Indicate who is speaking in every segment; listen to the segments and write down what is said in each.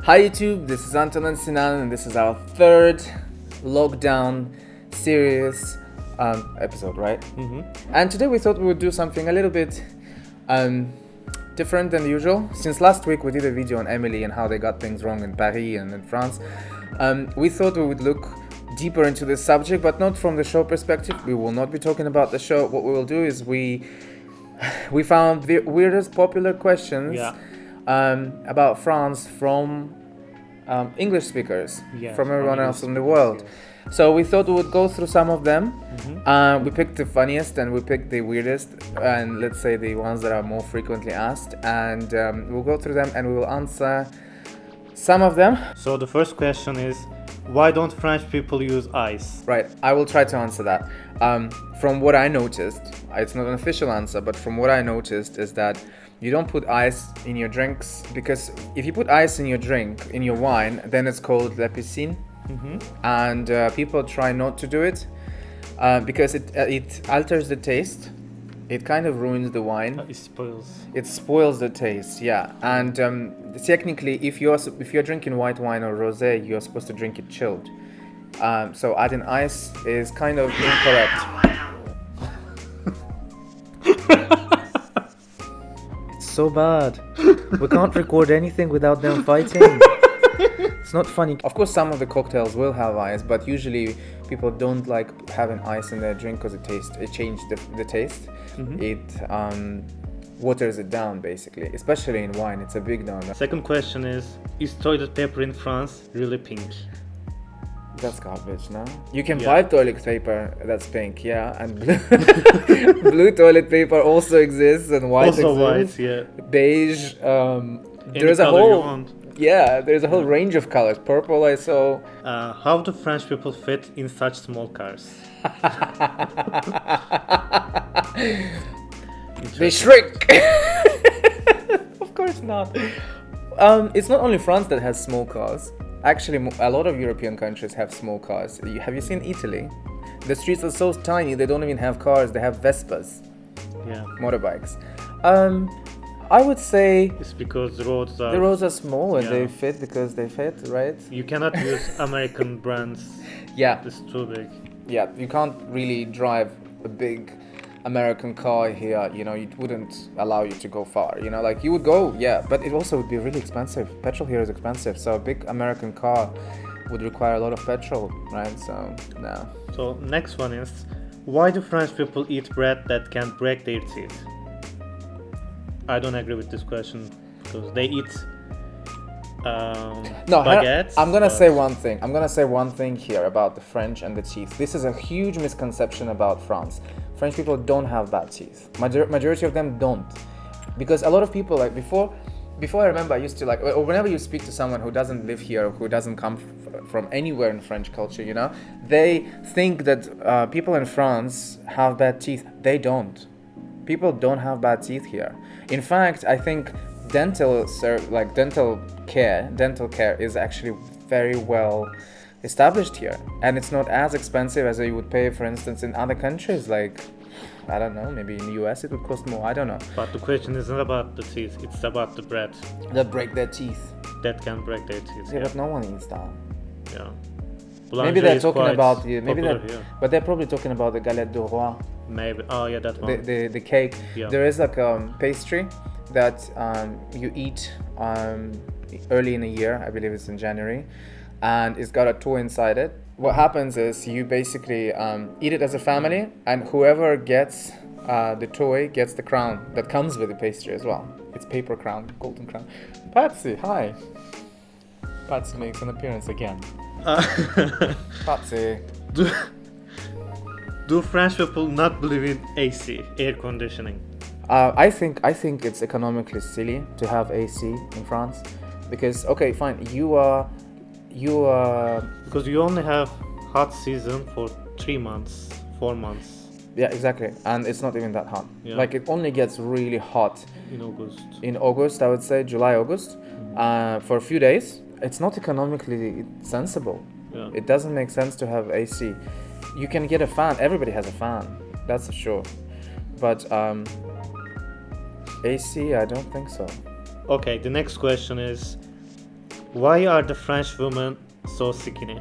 Speaker 1: Hi YouTube, this is Anton and Sinan, and this is our third lockdown series episode, right? And today we thought we would do something a little bit different than usual. Since last week we did a video on Emily and how they got things wrong in Paris and in France. We thought we would look deeper into this subject, but not from the show perspective. We will not be talking about the show. What we will do is we found the weirdest popular questions about France from English speakers, from everyone else in the world. So we thought we would go through some of them. We picked the funniest and we picked the weirdest, and let's say the ones that are more frequently asked, and we'll go through them and we will answer some of them.
Speaker 2: So the first question is, why don't French people use ice?
Speaker 1: Right, I will try to answer that. From what I noticed, it's not an official answer, but from what I noticed is that you don't put ice in your drinks, because if you put ice in your drink, in your wine, then it's called la piscine. And people try not to do it because it alters the taste. It kind of ruins the wine. It spoils the taste, yeah. And technically, if you're drinking white wine or rosé, you're supposed to drink it chilled. So adding ice is kind of incorrect. It's so bad. We can't record anything without them fighting. It's not funny. Of course, some of the cocktails will have ice, but usually people don't like having ice in their drink because it changes the taste. It waters it down, basically, especially in wine. It's a big no-no.
Speaker 2: Second question is toilet paper in France really pink?
Speaker 1: That's garbage, no? You can buy toilet paper that's pink, yeah, and blue toilet paper also exists, and white
Speaker 2: also
Speaker 1: exists.
Speaker 2: white, yeah.
Speaker 1: Beige. There's a whole range of colors. Purple, I saw.
Speaker 2: How do French people fit in such small cars?
Speaker 1: They shrink. Of course not. It's not only France that has small cars. Actually, a lot of European countries have small cars. Have you seen Italy? The streets are so tiny, they don't even have cars. They have Vespas.
Speaker 2: Yeah.
Speaker 1: Motorbikes. I would say
Speaker 2: it's because the roads are
Speaker 1: small and they fit because they fit, right?
Speaker 2: You cannot use American brands.
Speaker 1: Yeah.
Speaker 2: It's too big.
Speaker 1: Yeah, you can't really drive a big American car here, it wouldn't allow you to go far, like you would go, but it also would be really expensive. Petrol here is expensive, so a big American car would require a lot of petrol, right? So, no.
Speaker 2: So, next one is, why do French people eat bread that can break their teeth? I don't agree with this question, because they eat baguettes.
Speaker 1: I'm gonna say one thing here about the French and the teeth. This is a huge misconception about France. French people don't have bad teeth. Majority of them don't, because a lot of people, like before I remember, I used to or whenever you speak to someone who doesn't live here, or who doesn't come from anywhere in French culture, they think that people in France have bad teeth. They don't. People don't have bad teeth here. In fact, I think dental care is actually very well established here, and it's not as expensive as you would pay, for instance, in other countries. Like, I don't know, maybe in the US it would cost more. I don't know.
Speaker 2: But the question is not about the teeth; it's about the bread
Speaker 1: that break their teeth.
Speaker 2: That can break their teeth.
Speaker 1: Yeah, but no one eats that.
Speaker 2: Yeah.
Speaker 1: Maybe they're talking about
Speaker 2: but
Speaker 1: they're probably talking about the galette de roi.
Speaker 2: Maybe. Oh yeah, that one.
Speaker 1: The cake. Yeah. There is like a pastry that you eat early in the year. I believe it's in January, and it's got a toy inside it. What happens is you basically eat it as a family, and whoever gets the toy gets the crown that comes with the pastry as well. It's paper crown, golden crown. Patsy, hi. Patsy makes an appearance again. Patsy.
Speaker 2: Do French people not believe in AC, air conditioning?
Speaker 1: I think it's economically silly to have AC in France, because okay, fine, you are
Speaker 2: because you only have hot season for 3 months, 4 months.
Speaker 1: Yeah, exactly, and it's not even that hot.
Speaker 2: Yeah.
Speaker 1: Like, it only gets really hot
Speaker 2: in August.
Speaker 1: In August, I would say July, August, for a few days. It's not economically sensible.
Speaker 2: Yeah.
Speaker 1: It doesn't make sense to have AC. You can get a fan. Everybody has a fan, that's for sure. But AC, I don't think so.
Speaker 2: Okay, the next question is, Why are the French women so skinny?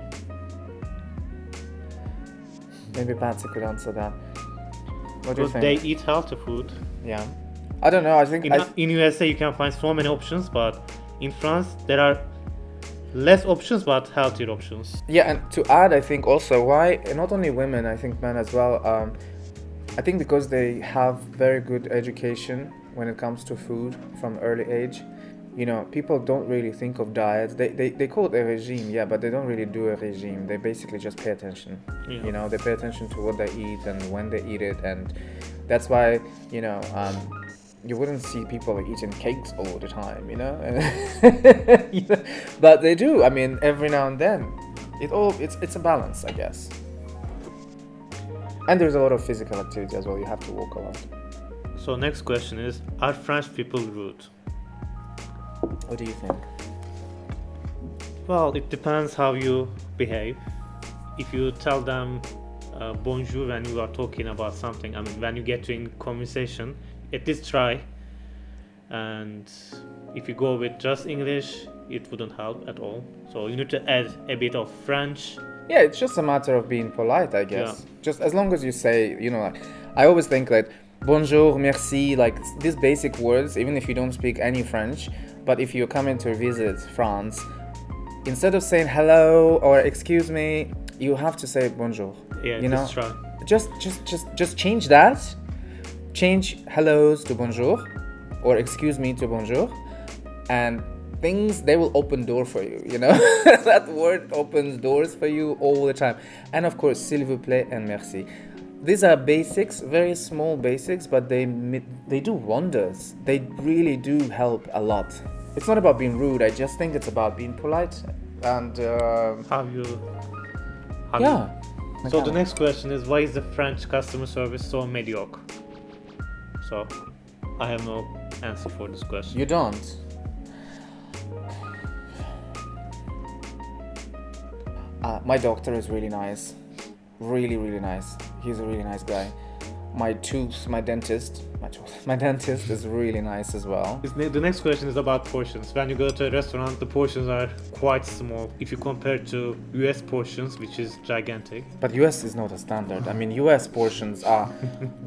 Speaker 1: Maybe Patsy could answer that. What do you
Speaker 2: Because
Speaker 1: think?
Speaker 2: they eat healthy food.
Speaker 1: Yeah. I don't know. I think
Speaker 2: In USA you can find so many options, but in France there are less options but healthier options.
Speaker 1: yeah, and to add, I think also why not only women, I think men as well. I think because they have very good education when it comes to food from early age. You know, people don't really think of diets. They call it a regime, yeah, but they don't really do a regime. They basically just pay attention.
Speaker 2: Yeah.
Speaker 1: You know, they pay attention to what they eat and when they eat it, and that's why, you know, you wouldn't see people eating cakes all the time, you know? You know, but they do. I mean, every now and then. It's a balance, I guess. And there's a lot of physical activity as well. You have to walk a lot.
Speaker 2: So next question is, are French people rude?
Speaker 1: What do you think?
Speaker 2: Well, it depends how you behave. If you tell them bonjour when you are talking about something, I mean, when you get to in conversation, at least try. And if you go with just English, it wouldn't help at all. So you need to add a bit of French.
Speaker 1: Yeah, it's just a matter of being polite, I guess.
Speaker 2: Yeah.
Speaker 1: Just as long as you say, you know, like, I always think like bonjour, merci, like these basic words, even if you don't speak any French, but if you're coming to visit France, instead of saying hello or excuse me, you have to say bonjour.
Speaker 2: Yeah,
Speaker 1: you know,
Speaker 2: just try.
Speaker 1: just change that. Change hellos to bonjour or excuse me to bonjour, and they will open door for you, you know. That word opens doors for you all the time. And of course, s'il vous plaît and merci. These are basics, very small basics, but they do wonders. They really do help a lot. It's not about being rude. I just think it's about being polite and yeah.
Speaker 2: So the next question is, why is the French customer service so mediocre? So I have no answer for this question.
Speaker 1: You don't. My doctor is really nice. Really, really nice. He's a really nice guy. My dentist is really nice as well.
Speaker 2: The next question is about portions. When you go to a restaurant, the portions are quite small if you compare to US portions, which is gigantic.
Speaker 1: But US is not a standard. I mean, US portions are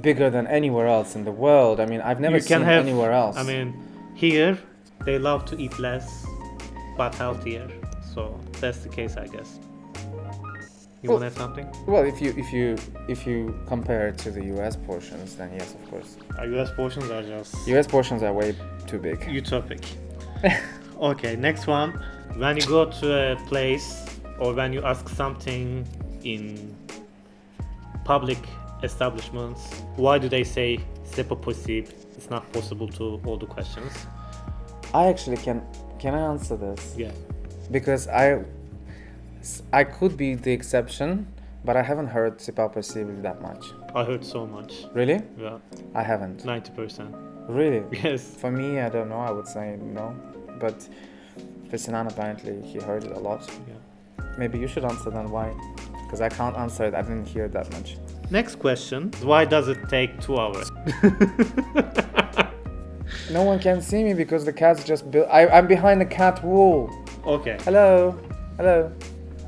Speaker 1: bigger than anywhere else in the world. I mean, I've never seen anywhere else.
Speaker 2: I mean, here they love to eat less, but healthier. So that's the case, I guess. You want to add something?
Speaker 1: Well, if you compare it to the US portions, then yes, of course.
Speaker 2: US portions are just
Speaker 1: US portions are way too big.
Speaker 2: utopic. Okay, next one. When you go to a place or when you ask something in public establishments, why do they say c'est pas possible? It's not possible to all the questions.
Speaker 1: I actually can I answer this?
Speaker 2: Yeah.
Speaker 1: Because I could be the exception, but I haven't heard c'est pas possible that much.
Speaker 2: I heard so much.
Speaker 1: Really?
Speaker 2: Yeah.
Speaker 1: I haven't.
Speaker 2: 90%.
Speaker 1: Really?
Speaker 2: Yes.
Speaker 1: For me, I don't know. I would say no, but for Sinan, apparently he heard it a lot.
Speaker 2: Yeah.
Speaker 1: Maybe you should answer then. Why? Because I can't answer it. I didn't hear it that much.
Speaker 2: Next question. Why does it take 2 hours?
Speaker 1: No one can see me because the cat's just built. I'm behind the cat wall.
Speaker 2: Okay.
Speaker 1: Hello.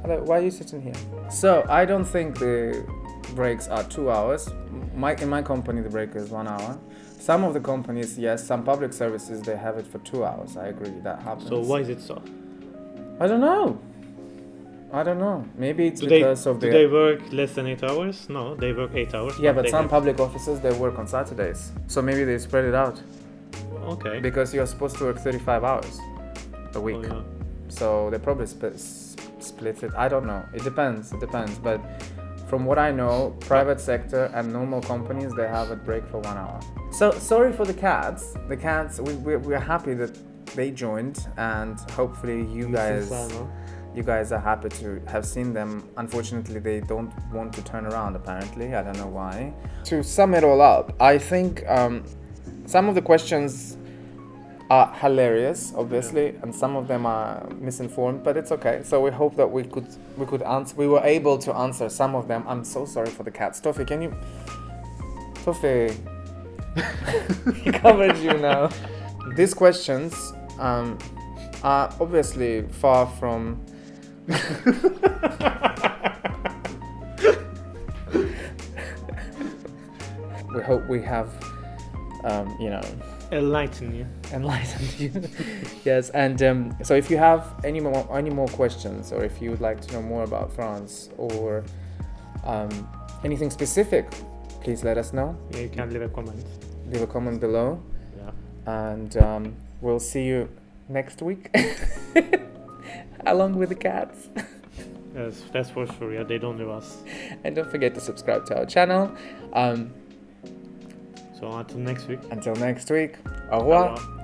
Speaker 1: Why are you sitting here? So I don't think the breaks are 2 hours. In my company, the break is 1 hour. Some of the companies, yes, some public services, they have it for 2 hours. I agree, that happens.
Speaker 2: So why is it so?
Speaker 1: I don't know. Maybe it's
Speaker 2: Do they work less than 8 hours? No, they work 8 hours.
Speaker 1: Yeah, but some public offices, they work on Saturdays. So maybe they spread it out.
Speaker 2: Okay.
Speaker 1: Because you're supposed to work 35 hours a week.
Speaker 2: Oh, yeah.
Speaker 1: So they probably split it. I don't know. It depends. But from what I know, private sector and normal companies, they have a break for 1 hour. So sorry for the cats. The cats, we're happy that they joined, and hopefully you guys are happy to have seen them. Unfortunately, they don't want to turn around, apparently. I don't know why. To sum it all up, I think some of the questions are hilarious, obviously, and some of them are misinformed, but it's okay. So we hope that we were able to answer some of them. I'm so sorry for the cats. Toffee, Toffee, he covered you now. These questions, Obviously, far from. We hope we have,
Speaker 2: Enlighten you.
Speaker 1: enlightened you. Yes, and so if you have any more questions, or if you would like to know more about France, or anything specific, please let us know.
Speaker 2: Yeah, you can leave a comment.
Speaker 1: Leave a comment below,
Speaker 2: Yeah.
Speaker 1: and we'll see you next week, along with the cats.
Speaker 2: Yes, that's for sure. Yeah, they don't leave us.
Speaker 1: And don't forget to subscribe to our channel.
Speaker 2: So until next week.
Speaker 1: Until next week, au revoir.
Speaker 2: Au revoir.